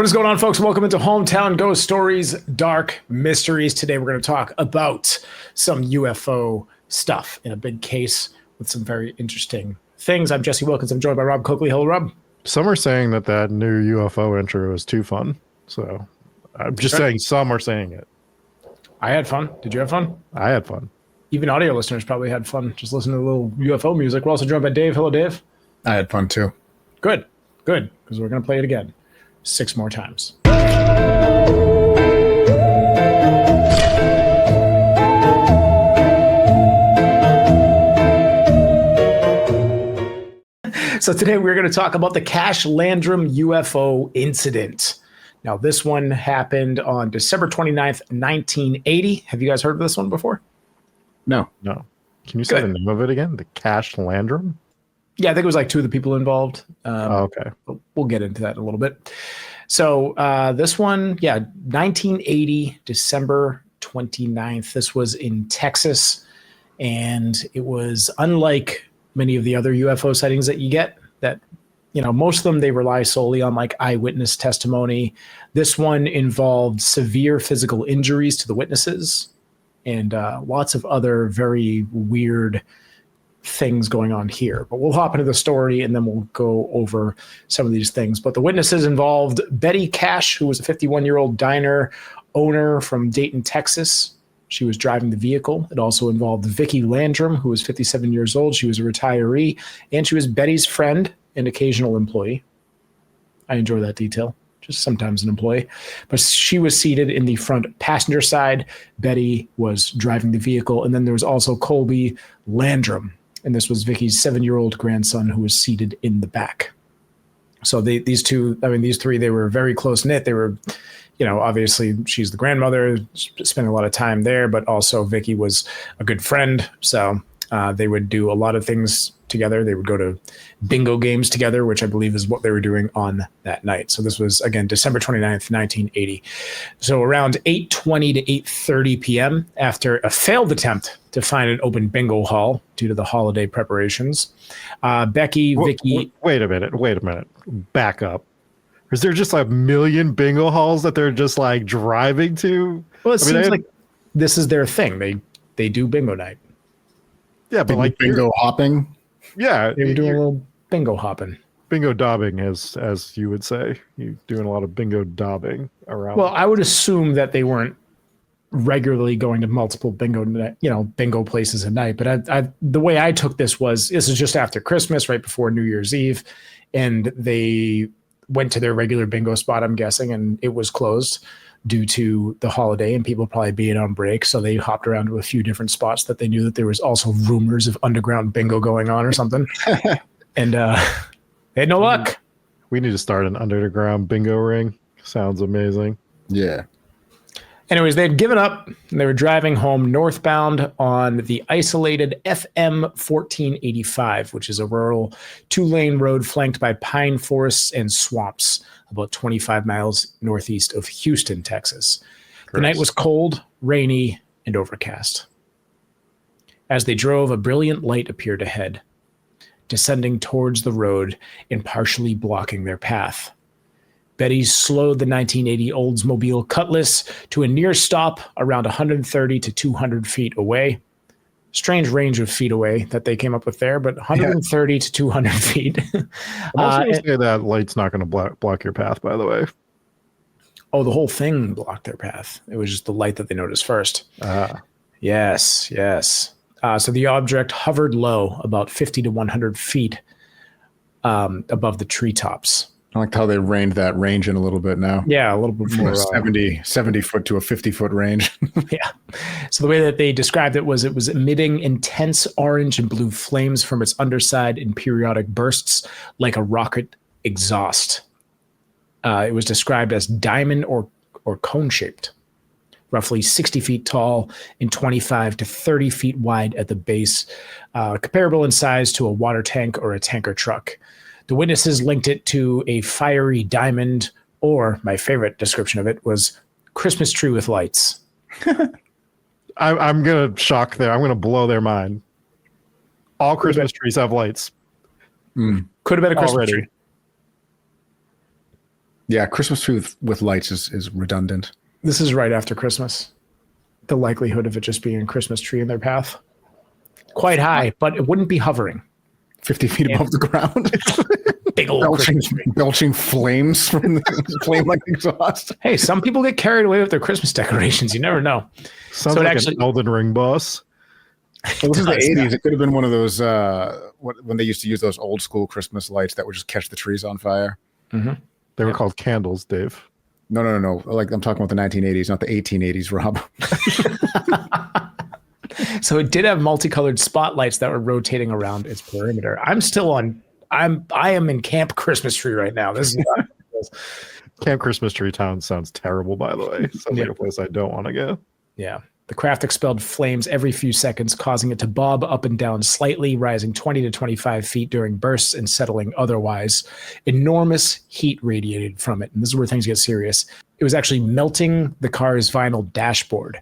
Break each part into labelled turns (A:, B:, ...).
A: What's going on, folks? Welcome into Hometown Ghost Stories, Dark Mysteries. Today we're going to talk about some UFO stuff in a big case with some very interesting things. I'm Jesse Wilkins. I'm joined by Rob Coakley. Hello, Rob.
B: Some are saying that new UFO intro is too fun. So I'm just saying some are saying it.
A: I had fun. Did you have fun?
B: I had fun.
A: Even audio listeners probably had fun just listening to a little UFO music. We're also joined by Dave. Hello, Dave.
C: I had fun too.
A: Good, because we're going to play it again 6 more times. So today we're going to talk about the Cash-Landrum UFO incident. Now, this one happened on December 29th, 1980. Have you guys heard of this one before?
C: No.
B: Can you say the name of it again? The Cash-Landrum?
A: Yeah, I think it was like 2 of the people involved.
B: Okay.
A: We'll get into that in a little bit. So this one, 1980, December 29th. This was in Texas, and it was unlike many of the other UFO sightings that you get. That, you know, most of them, they rely solely on like eyewitness testimony. This one involved severe physical injuries to the witnesses and lots of other very weird things going on here. But we'll hop into the story and then we'll go over some of these things. But the witnesses involved Betty Cash, who was a 51-year-old diner owner from Dayton, Texas. She was driving the vehicle. It also involved Vickie Landrum, who was 57 years old. She was a retiree, and she was Betty's friend and occasional employee. I enjoy that detail. Just sometimes an employee. But she was seated in the front passenger side. Betty was driving the vehicle. And then there was also Colby Landrum. And this was Vickie's 7-year-old grandson who was seated in the back. So these three, they were very close knit. They were, you know, obviously she's the grandmother, spending a lot of time there, but also Vickie was a good friend. So they would do a lot of things together. They would go to bingo games together, which I believe is what they were doing on that night. So this was, again, December 29th, 1980. So around 8:20 to 8:30 p.m., after a failed attempt to find an open bingo hall due to the holiday preparations, Vickie...
B: Wait a minute. Back up. Is there just like a million bingo halls that they're just like driving to?
A: Well, it seems like this is their thing. They do bingo night.
B: Yeah, but like
C: bingo hopping.
B: Yeah,
A: they were doing a little bingo hopping.
B: Bingo dobbing, as you would say. You're doing a lot of bingo dobbing around.
A: Well, I would assume that they weren't regularly going to multiple bingo places a night. But the way I took this is just after Christmas, right before New Year's Eve, and they went to their regular bingo spot, I'm guessing, and it was closed due to the holiday and people probably being on break. So they hopped around to a few different spots that they knew that there was also rumors of underground bingo going on or something. And they had no luck.
B: We need to start an underground bingo ring. Sounds amazing.
C: Yeah.
A: Anyways, they had given up and they were driving home northbound on the isolated FM 1485, which is a rural 2-lane road flanked by pine forests and swamps about 25 miles northeast of Houston, Texas. The night was cold, rainy, and overcast. As they drove, a brilliant light appeared ahead, descending towards the road and partially blocking their path. Betty slowed the 1980 Oldsmobile Cutlass to a near stop around 130 to 200 feet away. Strange range of feet away that they came up with there, but 130 to 200 feet.
B: I'm also going to say that light's not going to block your path, by the way.
A: Oh, the whole thing blocked their path. It was just the light that they noticed first. Yes. So the object hovered low, about 50 to 100 feet above the treetops.
C: I like how they reined that range in a little bit now.
A: Yeah, a little bit more.
C: 70 foot to a 50-foot range.
A: Yeah. So the way that they described it was emitting intense orange and blue flames from its underside in periodic bursts like a rocket exhaust. It was described as diamond or cone-shaped, roughly 60 feet tall and 25 to 30 feet wide at the base, comparable in size to a water tank or a tanker truck. The witnesses linked it to a fiery diamond, or my favorite description of it was Christmas tree with lights.
B: I'm going to shock there. I'm going to blow their mind. All Christmas trees have lights.
A: Could have been a Christmas tree.
C: Yeah, Christmas tree with lights is redundant.
A: This is right after Christmas. The likelihood of it just being a Christmas tree in their path. Quite high, but it wouldn't be hovering.
C: 50 feet above the ground.
A: Big old Christmas tree.
C: Belching flames from the flame like exhaust.
A: Hey, some people get carried away with their Christmas decorations. You never know.
B: Sounds
A: So it
B: like
A: actually-
B: an Elden Ring boss.
C: Well, this is the 80s. It could have been one of those when they used to use those old school Christmas lights that would just catch the trees on fire.
A: Mm-hmm.
B: They were called candles, Dave.
C: No. Like I'm talking about the 1980s, not the 1880s, Rob.
A: So it did have multicolored spotlights that were rotating around its perimeter. I am in Camp Christmas Tree right now. This is
B: Camp Christmas Tree Town sounds terrible, by the way. Sounds like a place I don't want to go.
A: Yeah. The craft expelled flames every few seconds, causing it to bob up and down slightly, rising 20 to 25 feet during bursts and settling otherwise. Enormous heat radiated from it. And this is where things get serious. It was actually melting the car's vinyl dashboard.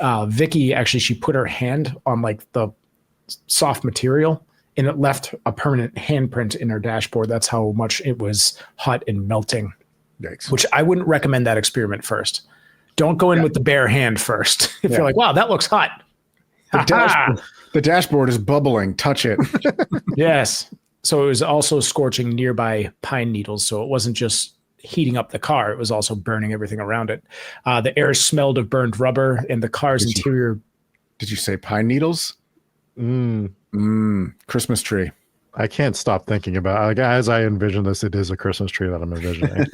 A: Vickie, actually, she put her hand on like the soft material and it left a permanent handprint in her dashboard. That's how much it was hot and melting.
C: Yikes.
A: Which I wouldn't recommend that experiment first. Don't go in with the bare hand first. If you're like, wow, that looks hot.
C: The dashboard is bubbling. Touch it.
A: Yes. So it was also scorching nearby pine needles. So it wasn't just heating up the car. It was also burning everything around it. The air smelled of burned rubber and the car's interior.
C: Did you say pine needles? Christmas tree.
B: I can't stop thinking about it. Like, as I envision this, it is a Christmas tree that I'm envisioning.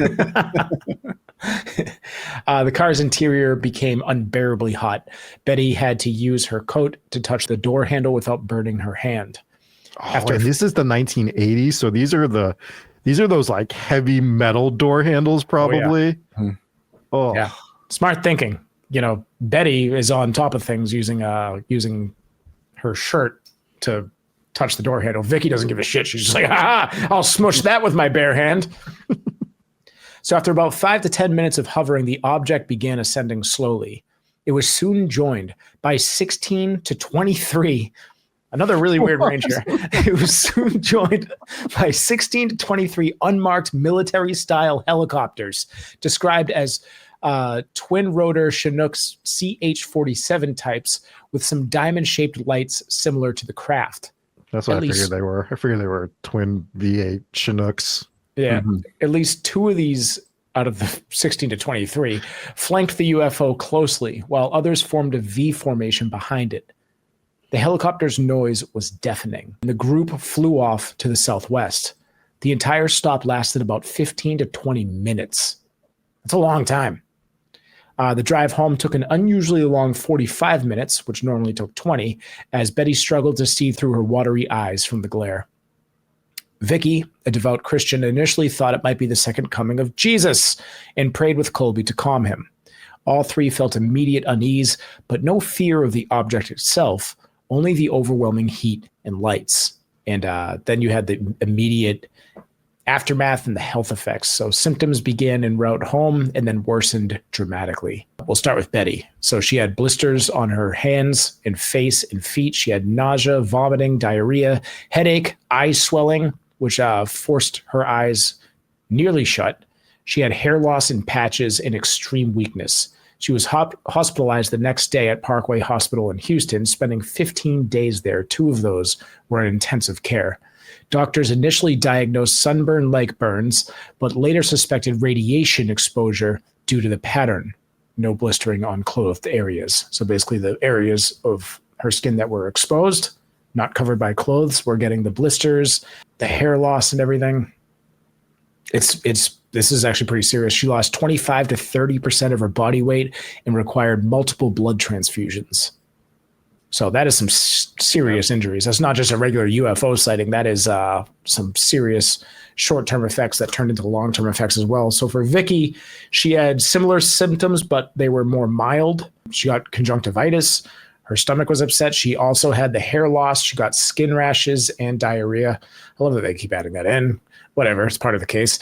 A: The car's interior became unbearably hot. Betty had to use her coat to touch the door handle without burning her hand.
B: And this is the 1980s, so these are those like heavy metal door handles, probably.
A: Yeah. Smart thinking. You know, Betty is on top of things using her shirt to touch the door handle. Vickie doesn't give a shit. She's just like, I'll smush that with my bare hand. So after about 5 to 10 minutes of hovering, the object began ascending slowly. It was soon joined by 16 to 23. Another really weird range here. It was soon joined by 16 to 23 unmarked military-style helicopters, described as twin-rotor Chinooks CH-47 types with some diamond-shaped lights similar to the craft.
B: That's what I figured they were. I figured they were twin V8 Chinooks.
A: Yeah, At least 2 of these out of the 16 to 23 flanked the UFO closely, while others formed a V formation behind it. The helicopter's noise was deafening, and the group flew off to the southwest. The entire stop lasted about 15 to 20 minutes. That's a long time. The drive home took an unusually long 45 minutes, which normally took 20, as Betty struggled to see through her watery eyes from the glare. Vickie, a devout Christian, initially thought it might be the second coming of Jesus and prayed with Colby to calm him. All 3 felt immediate unease, but no fear of the object itself, only the overwhelming heat and lights. And then you had the immediate aftermath and the health effects. So symptoms began en route home and then worsened dramatically. We'll start with Betty. So she had blisters on her hands and face and feet. She had nausea, vomiting, diarrhea, headache, eye swelling, which forced her eyes nearly shut. She had hair loss in patches and extreme weakness. She was hospitalized the next day at Parkway Hospital in Houston, spending 15 days there. 2 of those were in intensive care. Doctors initially diagnosed sunburn-like burns, but later suspected radiation exposure due to the pattern. No blistering on clothed areas. So basically the areas of her skin that were exposed, not covered by clothes, were getting the blisters, the hair loss and everything. This is actually pretty serious. She lost 25 to 30% of her body weight and required multiple blood transfusions. So that is some serious injuries. That's not just a regular UFO sighting. That is some serious short-term effects that turned into long-term effects as well. So for Vickie, she had similar symptoms, but they were more mild. She got conjunctivitis. Her stomach was upset. She also had the hair loss. She got skin rashes and diarrhea. I love that they keep adding that in. Whatever, it's part of the case.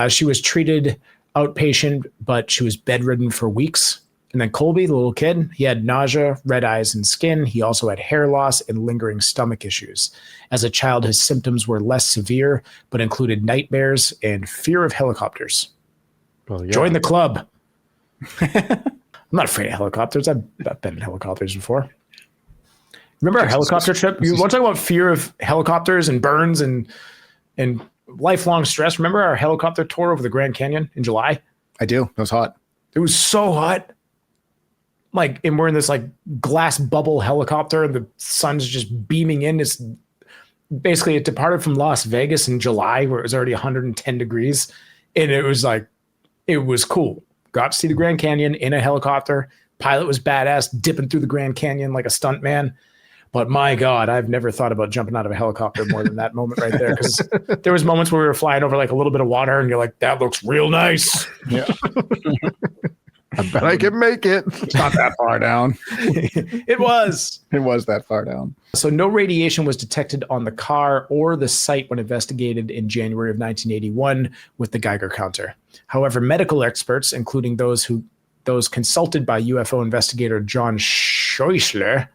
A: She was treated outpatient, but she was bedridden for weeks. And then Colby, the little kid, he had nausea, red eyes, and skin. He also had hair loss and lingering stomach issues. As a child, his symptoms were less severe, but included nightmares and fear of helicopters.
B: Well, yeah.
A: Join the club. I'm not afraid of helicopters. I've been in helicopters before. Remember our helicopter trip? You want to talk about fear of helicopters and burns and lifelong stress? Remember our helicopter tour over the Grand Canyon in July?
C: I do. It was hot.
A: It was so hot. Like, and we're in this like glass bubble helicopter and the sun's just beaming in. It's basically, it departed from Las Vegas in July where it was already 110 degrees. And it was like, it was cool. Got to see the Grand Canyon in a helicopter. Pilot was badass, dipping through the Grand Canyon like a stunt man. But my God, I've never thought about jumping out of a helicopter more than that moment right there. Because there was moments where we were flying over like a little bit of water and you're like, that looks real nice.
C: Yeah.
B: I bet I can make it.
C: It's not that far down.
A: It was.
C: It was that far down.
A: So no radiation was detected on the car or the site when investigated in January of 1981 with the Geiger counter. However, medical experts, including those consulted by UFO investigator John Scheuchler,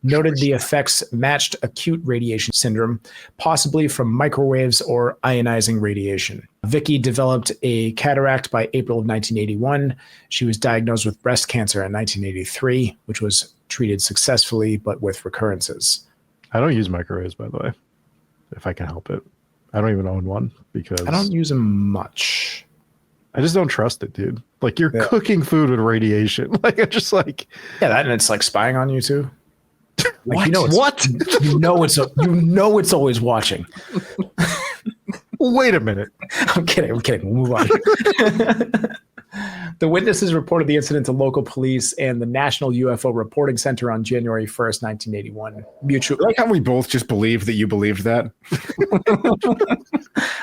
A: noted the effects matched acute radiation syndrome, possibly from microwaves or ionizing radiation. Vickie developed a cataract by April of 1981. She was diagnosed with breast cancer in 1983, which was treated successfully, but with recurrences.
B: I don't use microwaves, by the way, if I can help it. I don't even own one because
A: I don't use them much.
B: I just don't trust it, dude. Like, you're cooking food with radiation. Like, I'm just like,
A: yeah, that, and it's like spying on you too. Like,
B: what?
A: You know it's always watching.
B: Wait a minute.
A: I'm kidding. We'll move on. The witnesses reported the incident to local police and the National UFO Reporting Center on January 1st, 1981.
C: Like how we both just believed that you believed that.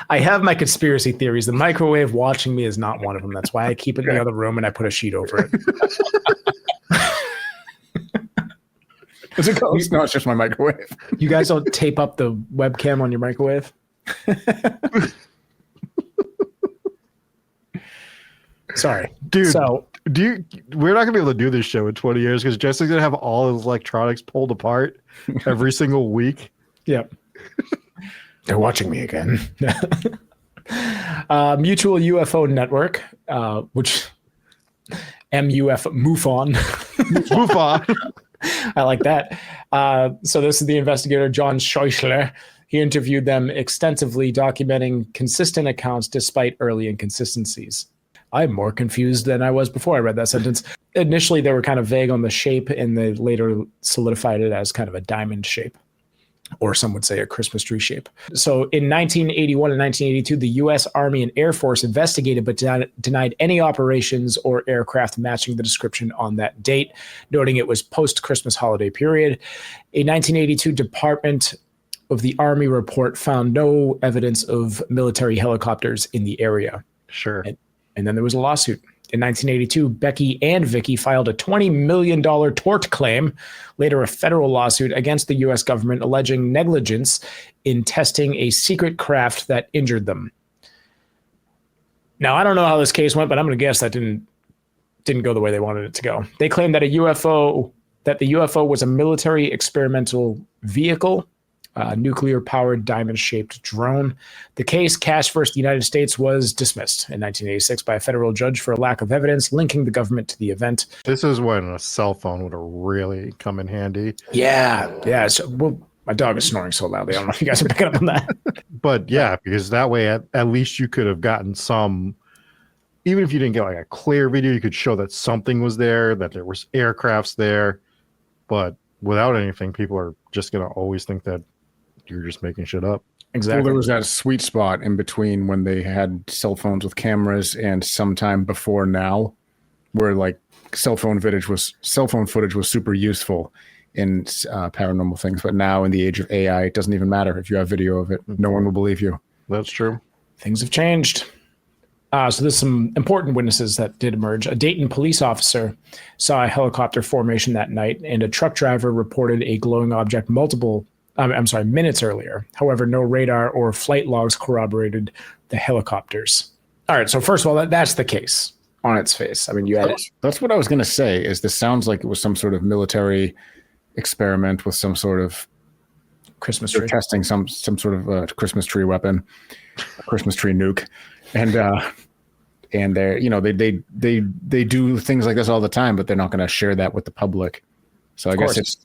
A: I have my conspiracy theories. The microwave watching me is not one of them. That's why I keep it in the other room and I put a sheet over it.
C: Is it ghost? No, it's just my microwave.
A: You guys don't tape up the webcam on your microwave? Sorry.
B: Dude,
A: so
B: we're not gonna be able to do this show in 20 years because Jesse's gonna have all his electronics pulled apart every single week.
A: Yep. They're watching me again. Mutual UFO Network, which MUFON.
B: MUFON.
A: I like that. So this is the investigator, John Scheuchler. He interviewed them extensively, documenting consistent accounts despite early inconsistencies. I'm more confused than I was before I read that sentence. Initially, they were kind of vague on the shape, and they later solidified it as kind of a diamond shape, or some would say a Christmas tree shape. So in 1981 and 1982, the U.S. Army and Air Force investigated but denied any operations or aircraft matching the description on that date, noting it was post-Christmas holiday period. A 1982 Department of the Army report found no evidence of military helicopters in the area.
B: Sure.
A: And then there was a lawsuit. In 1982, Becky and Vickie filed a $20 million tort claim, later a federal lawsuit against the U.S. government alleging negligence in testing a secret craft that injured them. Now, I don't know how this case went, but I'm going to guess that didn't go the way they wanted it to go. They claimed that the UFO was a military experimental vehicle, nuclear-powered diamond-shaped drone. The case, Cash versus the United States, was dismissed in 1986 by a federal judge for a lack of evidence linking the government to the event.
B: This is when a cell phone would have really come in handy.
A: Yeah. So, well, my dog is snoring so loudly. I don't know if you guys are picking up on that.
B: But yeah, because that way at least you could have gotten some, even if you didn't get like a clear video, you could show that something was there, that there was aircrafts there. But without anything, people are just going to always think that you're just making shit up.
A: Exactly.
C: Well, there was that sweet spot in between when they had cell phones with cameras and sometime before now, where like cell phone footage was super useful in paranormal things. But now in the age of AI, it doesn't even matter if you have video of it. No one will believe you.
B: That's true.
A: Things have changed. So there's some important witnesses that did emerge. A Dayton police officer saw a helicopter formation that night, and a truck driver reported a glowing object minutes earlier. However, no radar or flight logs corroborated the helicopters. All right, so first of all, that's the case on its face. I mean, you had it.
C: That's what I was going to say, is this sounds like it was some sort of military experiment with some sort of
A: Christmas tree.
C: Testing some sort of Christmas tree weapon, a Christmas tree nuke. And and they're, you know, they do things like this all the time, but they're not going to share that with the public. So I guess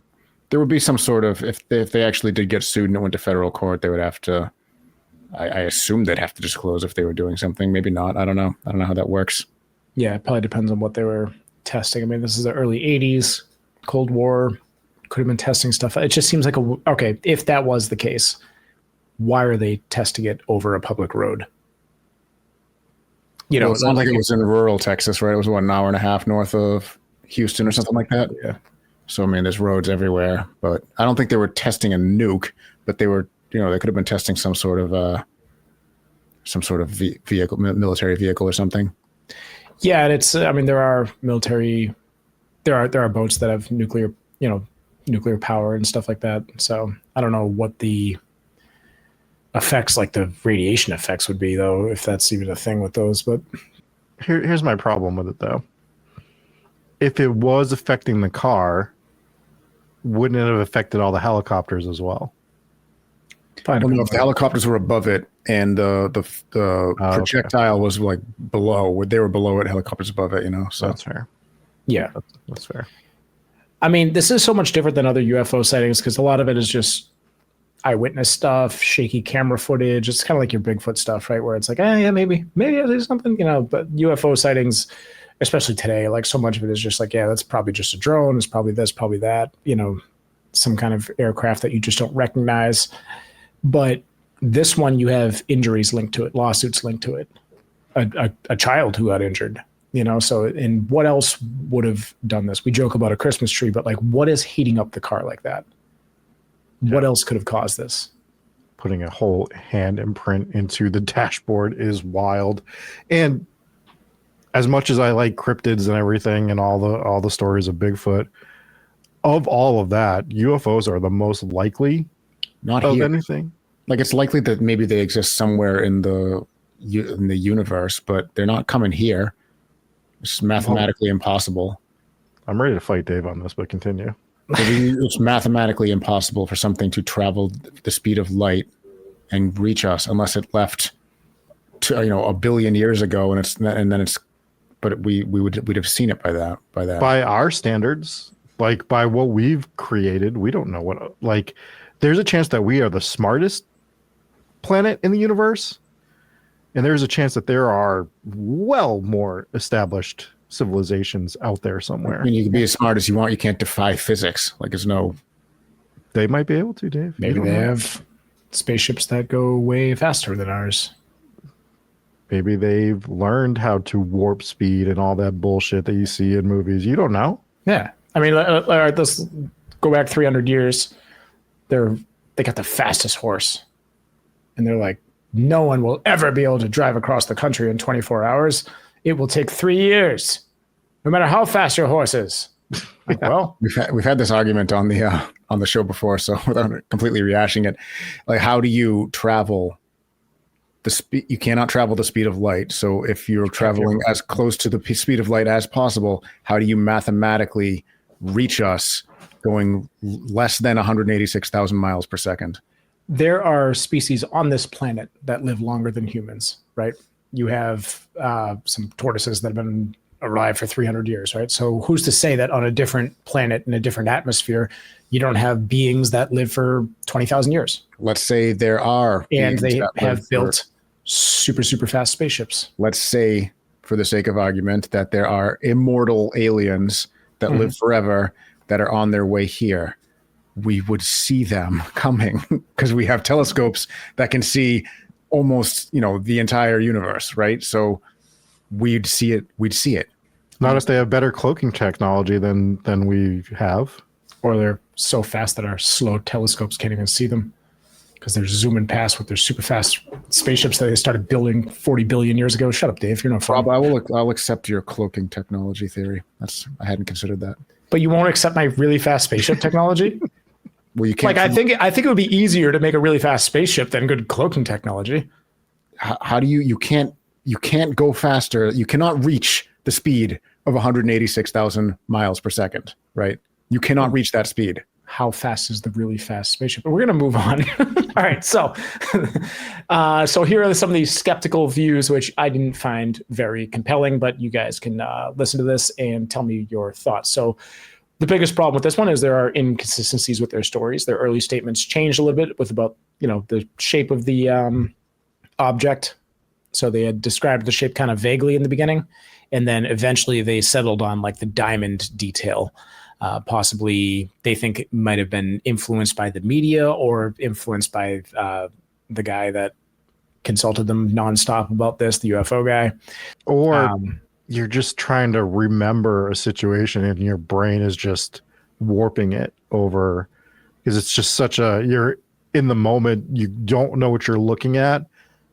C: there would be some sort of, if they actually did get sued and it went to federal court, they would have to, I assume they'd have to disclose if they were doing something. Maybe not. I don't know. I don't know how that works.
A: Yeah, it probably depends on what they were testing. I mean, this is the early 80s, Cold War, could have been testing stuff. It just seems like okay, if that was the case, why are they testing it over a public road? You know,
C: well, it sounds like it was in rural Texas, right? It was an hour and a half north of Houston or something like that.
A: Yeah.
C: So, I mean, there's roads everywhere, but I don't think they were testing a nuke, but they were, you know, they could have been testing some sort of vehicle, military vehicle or something.
A: Yeah. And it's, I mean, there are boats that have nuclear power and stuff like that. So I don't know what the effects, like the radiation effects would be, though, if that's even a thing with those. But
B: here's my problem with it, though. If it was affecting the car, wouldn't it have affected all the helicopters as well?
C: Well, no, if the helicopters were above it and the projectile was like below, they were below it, helicopters above it, you know. So
B: that's fair.
A: Yeah,
B: that's fair.
A: I mean, this is so much different than other UFO sightings because a lot of it is just eyewitness stuff, shaky camera footage. It's kind of like your Bigfoot stuff, right? Where it's like, yeah, maybe there's something, you know. But UFO sightings, especially today, like so much of it is just like, yeah, that's probably just a drone. It's probably this, probably that, you know, some kind of aircraft that you just don't recognize. But this one, you have injuries linked to it, lawsuits linked to it, a child who got injured, you know. So, and what else would have done this? We joke about a Christmas tree, but like, what is heating up the car like that? Yeah. What else could have caused this?
B: Putting a whole hand imprint into the dashboard is wild. And as much as I like cryptids and everything and all the stories of Bigfoot, of all of that, UFOs are the most likely.
C: Not
B: of
C: here.
B: Anything.
C: Like, it's likely that maybe they exist somewhere in the universe, but they're not coming here. It's mathematically impossible.
B: I'm ready to fight Dave on this, but continue.
C: It's mathematically impossible for something to travel the speed of light and reach us unless it left to, you know, 1 billion years ago, but we'd have seen it by that. By
B: our standards, like by what we've created, we don't know what, like, there's a chance that we are the smartest planet in the universe, and there's a chance that there are well more established civilizations out there somewhere.
C: I mean, you can be as smart as you want. You can't defy physics. Like, there's no.
B: They might be able to, Dave.
A: Maybe they have spaceships that go way faster than ours.
B: Maybe they've learned how to warp speed and all that bullshit that you see in movies. You don't know.
A: Yeah, I mean, let's go back 300 years. They got the fastest horse, and they're like, no one will ever be able to drive across the country in 24 hours. It will take 3 years, no matter how fast your horse is. Like, well,
C: we've had this argument on the show before, so without completely rehashing it, like, how do you travel the speed? You cannot travel the speed of light. So if you're traveling as close to the speed of light as possible, how do you mathematically reach us going less than 186,000 miles per second?
A: There are species on this planet that live longer than humans, right? You have some tortoises that have been alive for 300 years, right? So who's to say that on a different planet in a different atmosphere, you don't have beings that live for 20,000 years?
C: Let's say there are.
A: And they have built super, super fast spaceships.
C: Let's say, for the sake of argument, that there are immortal aliens that live forever that are on their way here. We would see them coming because we have telescopes that can see almost, you know, the entire universe, right? So we'd see it.
B: Not if they have better cloaking technology than we have.
A: Or they're so fast that our slow telescopes can't even see them because they're zooming past with their super fast spaceships that they started building 40 billion years ago. Shut up, Dave. You're no fun.
C: Rob, I'll accept your cloaking technology theory. I hadn't considered that.
A: But you won't accept my really fast spaceship technology?
C: Well, you can't.
A: Like, I think it would be easier to make a really fast spaceship than good cloaking technology.
C: How do you can't go faster. You cannot reach the speed of 186,000 miles per second, right? You cannot reach that speed.
A: how fast is the really fast spaceship? But we're going to move on. All right. So, so here are some of these skeptical views, which I didn't find very compelling, but you guys can listen to this and tell me your thoughts. So the biggest problem with this one is there are inconsistencies with their stories. Their early statements changed a little bit with about, the shape of the object. So they had described the shape kind of vaguely in the beginning, and then eventually they settled on like the diamond detail. Possibly they think it might have been influenced by the media or influenced by the guy that consulted them nonstop about this, the UFO guy.
B: Or you're just trying to remember a situation and your brain is just warping it over, because it's just you're in the moment, you don't know what you're looking at,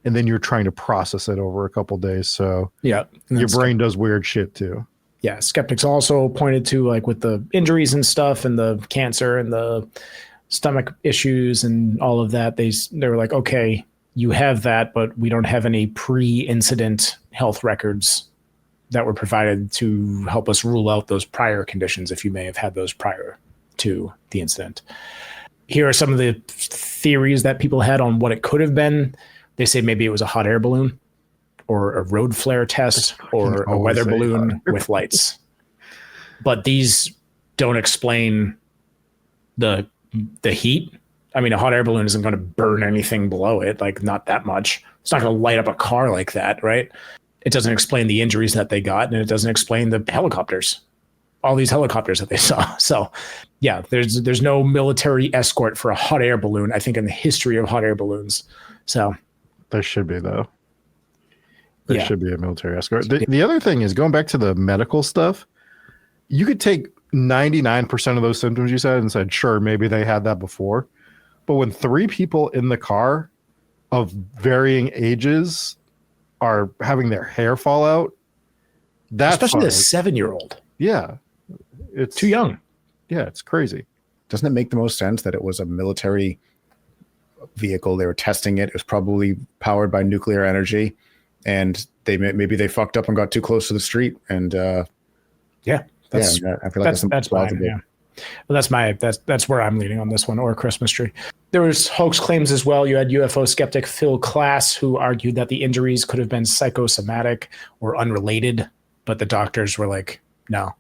B: and then you're trying to process it over a couple days. So
A: yeah,
B: your brain does weird shit too.
A: Yeah, skeptics also pointed to, like, with the injuries and stuff and the cancer and the stomach issues and all of that, they were like, okay, you have that, but we don't have any pre-incident health records that were provided to help us rule out those prior conditions if you may have had those prior to the incident. Here are some of the theories that people had on what it could have been. They say maybe it was a hot air balloon, or a road flare test, or a weather balloon with lights. But these don't explain the heat. I mean, a hot air balloon isn't going to burn anything below it, like not that much. It's not going to light up a car like that, right? It doesn't explain the injuries that they got, and it doesn't explain the helicopters, all these helicopters that they saw. So yeah, there's no military escort for a hot air balloon, I think, in the history of hot air balloons. So
B: there should be, though. There should be a military escort. The other thing is, going back to the medical stuff, you could take 99% of those symptoms you said and said, sure, maybe they had that before. But when 3 people in the car of varying ages are having their hair fall out, that's
A: especially a 7-year-old.
B: Yeah. It's
A: too young.
B: Yeah, it's crazy.
C: Doesn't it make the most sense that it was a military vehicle? They were testing it. It was probably powered by nuclear energy. And maybe they fucked up and got too close to the street, and
A: I feel like that's mine, yeah. Well, that's where I'm leaning on this one, or a Christmas tree. There was hoax claims as well. You had UFO skeptic Phil Klass, who argued that the injuries could have been psychosomatic or unrelated, but the doctors were like, no,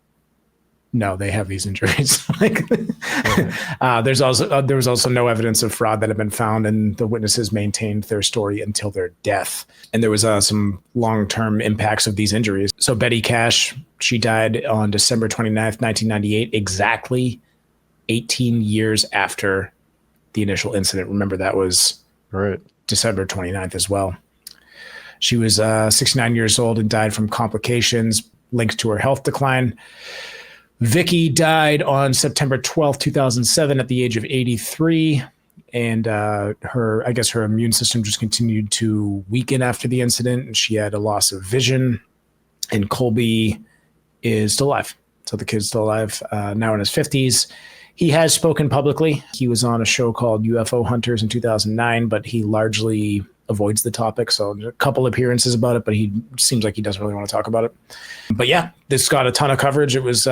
A: they have these injuries. There was also no evidence of fraud that had been found, and the witnesses maintained their story until their death. And there was some long-term impacts of these injuries. So Betty Cash, she died on December 29th, 1998, exactly 18 years after the initial incident. Remember, that was
B: right,
A: December 29th as well. She was 69 years old and died from complications linked to her health decline. Vickie died on September 12th, 2007 at the age of 83. And her immune system just continued to weaken after the incident, and she had a loss of vision. And Colby is still alive. So the kid's still alive, now in his 50s. He has spoken publicly. He was on a show called UFO Hunters in 2009, but he largely avoids the topic. So a couple appearances about it, but he seems like he doesn't really want to talk about it. But yeah, this got a ton of coverage. It was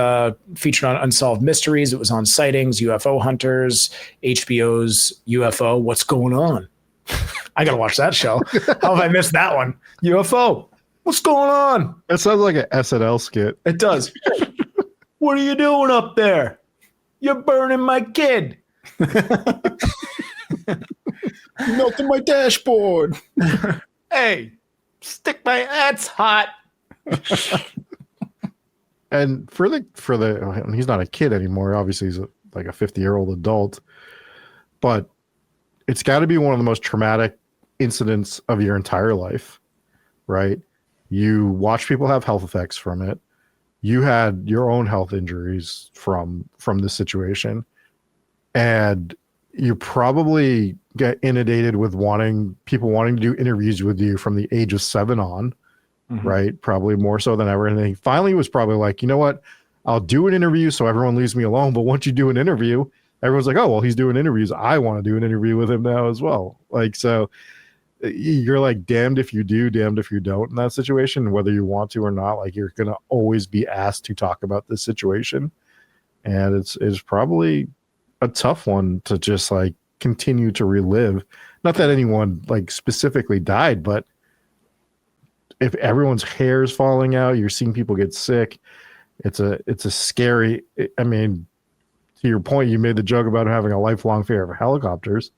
A: featured on Unsolved Mysteries. It was on Sightings, UFO Hunters, HBO's UFO. What's going on? I got to watch that show. How have I missed that one? UFO. What's going on?
B: That sounds like an SNL skit.
A: It does. What are you doing up there? You're burning my kid.
C: You melted my dashboard.
A: Hey, stick my that's hot.
B: And for the he's not a kid anymore. Obviously, he's like a 50-year-old adult. But it's got to be one of the most traumatic incidents of your entire life, right? You watch people have health effects from it. You had your own health injuries from this situation, and you probably get inundated with people wanting to do interviews with you from the age of 7 on, right? Probably more so than ever. And then he finally was probably like, you know what? I'll do an interview so everyone leaves me alone. But once you do an interview, everyone's like, oh, well, he's doing interviews. I want to do an interview with him now as well. Like, so you're like damned if you do, damned if you don't in that situation, whether you want to or not. Like, you're going to always be asked to talk about this situation. And it's probably a tough one to just like continue to relive. Not that anyone like specifically died, but if everyone's hair is falling out, you're seeing people get sick. It's a scary. I mean, to your point, you made the joke about having a lifelong fear of helicopters,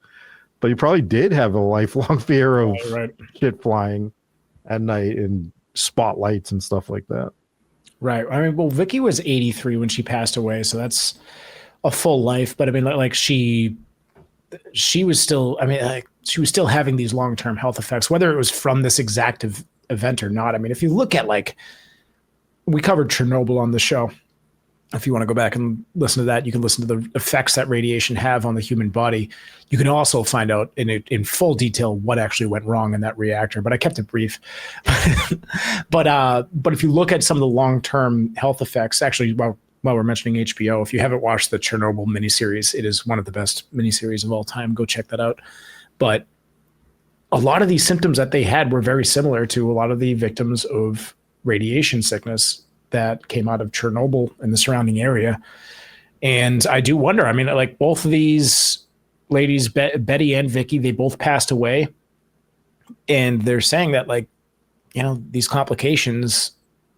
B: but you probably did have a lifelong fear of shit flying at night and spotlights and stuff like that.
A: Right. I mean, well, Vickie was 83 when she passed away, so that's a full life. But I mean, like she was still. I mean, like, she was still having these long-term health effects, whether it was from this exact event or not. I mean, if you look at like, we covered Chernobyl on the show. If you want to go back and listen to that, you can listen to the effects that radiation have on the human body. You can also find out in full detail what actually went wrong in that reactor, but I kept it brief. But if you look at some of the long-term health effects, actually, while we're mentioning HBO, if you haven't watched the Chernobyl miniseries, it is one of the best miniseries of all time. Go check that out. But a lot of these symptoms that they had were very similar to a lot of the victims of radiation sickness that came out of Chernobyl and the surrounding area. And I do wonder, I mean, like both of these ladies, Betty and Vickie, they both passed away. And they're saying that, like, you know, these complications,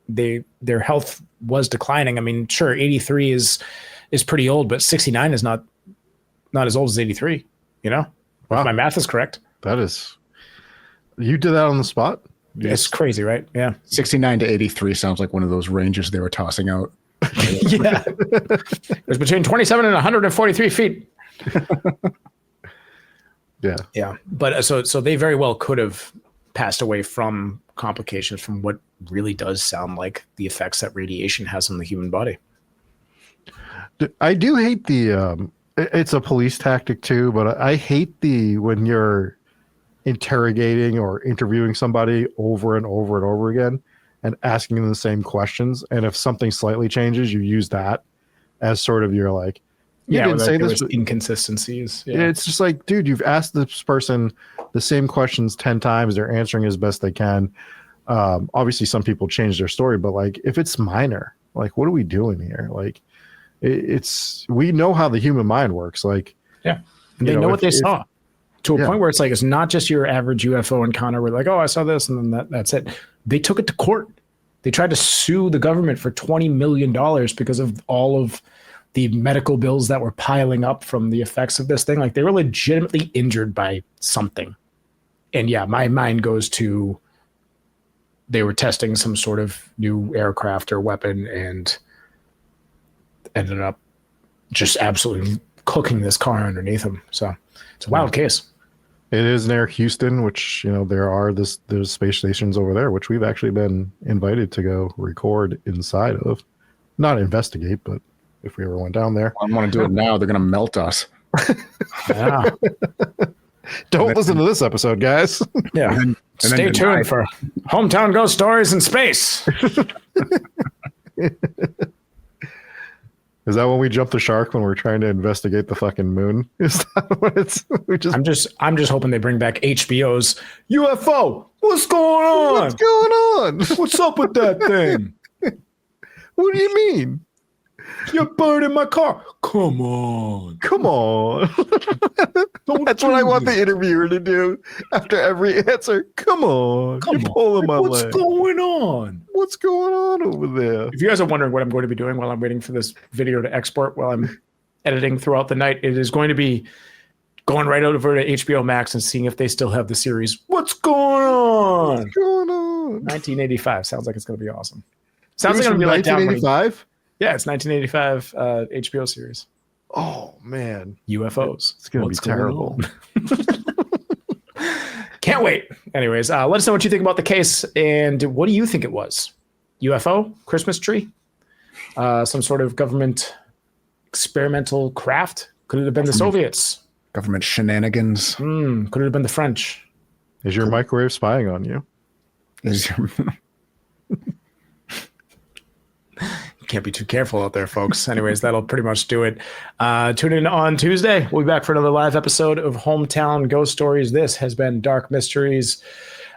A: their health was declining. I mean, sure, 83 is pretty old, but 69 is not as old as 83, you know? Wow. If my math is correct.
B: That is, you did that on the spot?
A: It's crazy, right? Yeah.
C: 69 to 83 sounds like one of those ranges they were tossing out.
A: Yeah. It was between 27 and 143 feet.
B: Yeah.
A: Yeah. But so they very well could have passed away from complications from what really does sound like the effects that radiation has on the human body.
B: I do hate it's a police tactic too, but I hate when you're interrogating or interviewing somebody over and over and over again and asking them the same questions. And if something slightly changes, you use that as sort of your like, you didn't say this,
A: inconsistencies.
B: Yeah. It's just like, dude, you've asked this person the same questions 10 times. They're answering as best they can. Obviously some people change their story, but like, if it's minor, like, what are we doing here? Like we know how the human mind works. Like,
A: yeah, they know what they saw. To a point where it's like, it's not just your average UFO encounter where like, oh, I saw this and then that's it. They took it to court. They tried to sue the government for $20 million because of all of the medical bills that were piling up from the effects of this thing. Like, they were legitimately injured by something. And yeah, my mind goes to they were testing some sort of new aircraft or weapon and ended up just absolutely cooking this car underneath them. So it's a wild case.
B: It is near Houston, which, you know, there's space stations over there, which we've actually been invited to go record inside of. Not investigate, but if we ever went down there.
C: I want to do it now. They're going to melt us.
A: Yeah.
B: Don't listen to this episode, guys.
A: Yeah. And stay tuned for Hometown Ghost Stories in Space.
B: Is that when we jump the shark when we're trying to investigate the fucking moon? Is that what it's?
A: I'm just hoping they bring back HBO's UFO. What's going on?
B: What's going on?
A: What's up with that thing?
B: What do you mean?
A: You're burning my car. Come on.
B: That's what I want the interviewer to do after every answer. Come on. You're pulling my leg.
A: What's going on?
B: What's going on over there?
A: If you guys are wondering what I'm going to be doing while I'm waiting for this video to export while I'm editing throughout the night, it is going to be going right over to HBO Max and seeing if they still have the series. What's going on?
B: What's going on?
A: 1985. Sounds like it's going to be awesome. Sounds like it's going to be like
B: 1985?
A: Yeah, it's 1985 HBO series.
B: Oh, man.
A: UFOs.
B: It's going to be terrible.
A: Can't wait. Anyways, let us know what you think about the case. And what do you think it was? UFO? Christmas tree? Some sort of government experimental craft? Could it have been the Soviets?
C: Government shenanigans?
A: Could it have been the French?
B: Is your microwave spying on you?
A: Can't be too careful out there, folks. Anyways, that'll pretty much do it. Tune in on Tuesday. We'll be back for another live episode of Hometown Ghost Stories. This has been Dark Mysteries,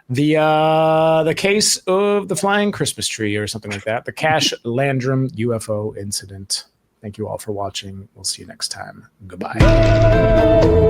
A: the case of the flying Christmas tree or something like that, the Cash-Landrum UFO incident. Thank you all for watching. We'll see you next time. Goodbye.